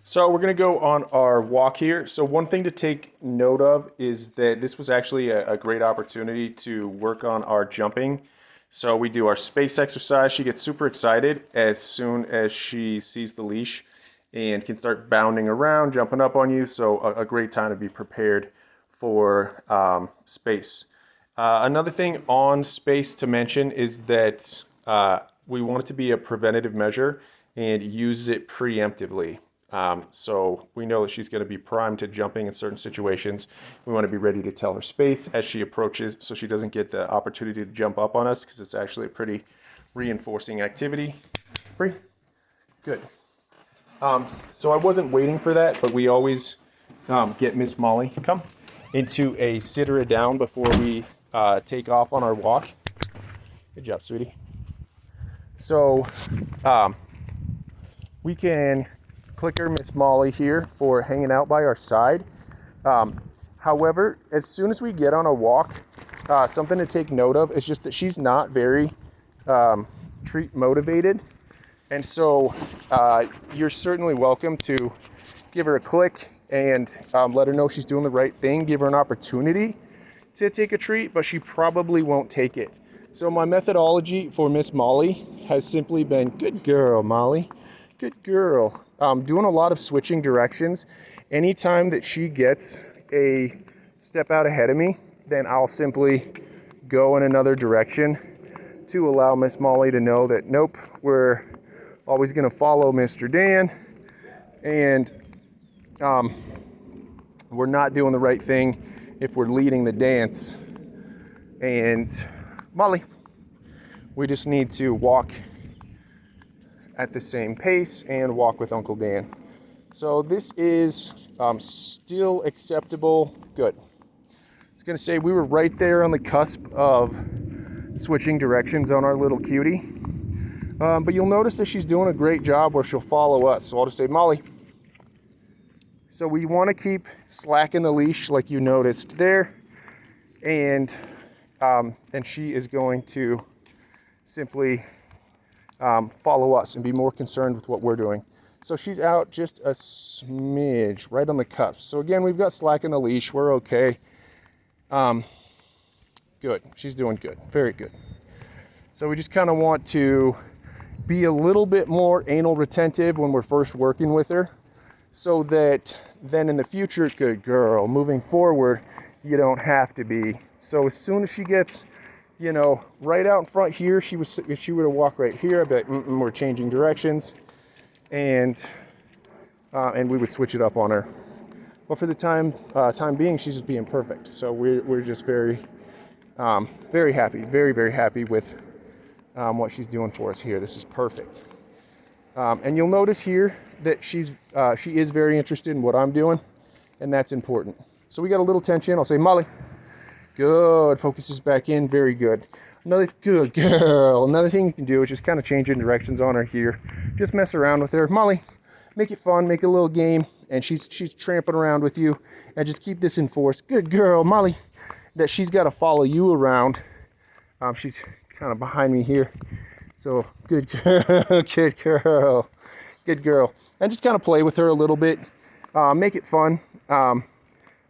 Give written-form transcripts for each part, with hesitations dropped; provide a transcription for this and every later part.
So we're going to go on our walk here. So one thing to take note of is that this was actually a great opportunity to work on our jumping. So we do our space exercise. She gets super excited as soon as she sees the leash and can start bounding around, jumping up on you. So a great time to be prepared for space. Another thing on space to mention is that we want it to be a preventative measure and use it preemptively. So we know that she's going to be primed to jumping in certain situations. We want to be ready to tell her space as she approaches so she doesn't get the opportunity to jump up on us, because it's actually a pretty reinforcing activity. Free? Good. So I wasn't waiting for that, but we always get Miss Molly come into a sit-her down before we take off on our walk. Good job, sweetie. So we can clicker Miss Molly here for hanging out by our side. However, as soon as we get on a walk, something to take note of is just that she's not very treat motivated. And so you're certainly welcome to give her a click and let her know she's doing the right thing. Give her an opportunity to take a treat, but she probably won't take it. So my methodology for Miss Molly has simply been, good girl, Molly, good girl. Doing a lot of switching directions. Anytime that she gets a step out ahead of me, then I'll simply go in another direction to allow Miss Molly to know that, nope, we're always going to follow Mr. Dan, and we're not doing the right thing if we're leading the dance. And Molly, we just need to walk at the same pace and walk with Uncle Dan. So this is still acceptable. Good. I was going to say we were right there on the cusp of switching directions on our little cutie. But you'll notice that she's doing a great job where she'll follow us. So I'll just say, Molly. So we want to keep slacking the leash like you noticed there. And she is going to simply follow us and be more concerned with what we're doing. So she's out just a smidge, right on the cusp. So again, we've got slack in the leash. We're okay. Good. She's doing good. Very good. So we just kind of want to be a little bit more anal retentive when we're first working with her, so that then in the future, good girl, moving forward, you don't have to be. So as soon as she gets, right out in front here, if she were to walk right here, I'd be like, we're changing directions, and we would switch it up on her. But for the time being, she's just being perfect. So we're just very happy, very, very happy with what she's doing for us here. This is perfect. And you'll notice here that she is very interested in what I'm doing, and that's important. So we got a little tension. I'll say, Molly. Good. Focuses back in. Very good. Another good girl. Another thing you can do is just kind of changing directions on her here. Just mess around with her. Molly, make it fun. Make it a little game. And she's tramping around with you. And just keep this enforced. Good girl, Molly. That she's got to follow you around. She's kind of behind me here. So good girl. Good girl. Good girl. And just kind of play with her a little bit. Make it fun.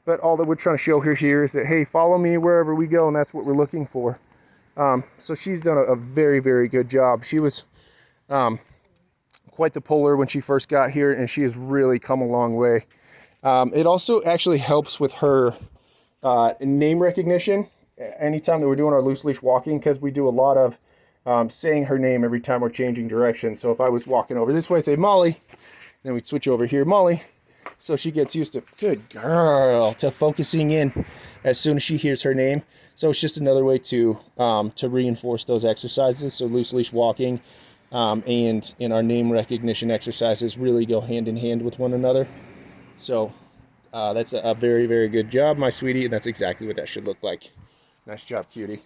But all that we're trying to show her here is that, hey, follow me wherever we go, and that's what we're looking for. So she's done a very, very good job. She was quite the puller when she first got here, and she has really come a long way. It also actually helps with her name recognition anytime that we're doing our loose leash walking, because we do a lot of saying her name every time we're changing direction. So if I was walking over this way, I'd say Molly, then we'd switch over here, Molly. So she gets used to, good girl, to focusing in as soon as she hears her name. So it's just another way to reinforce those exercises. So loose leash walking and in our name recognition exercises really go hand in hand with one another. So that's a very, very good job, my sweetie, and that's exactly what that should look like. Nice job, cutie.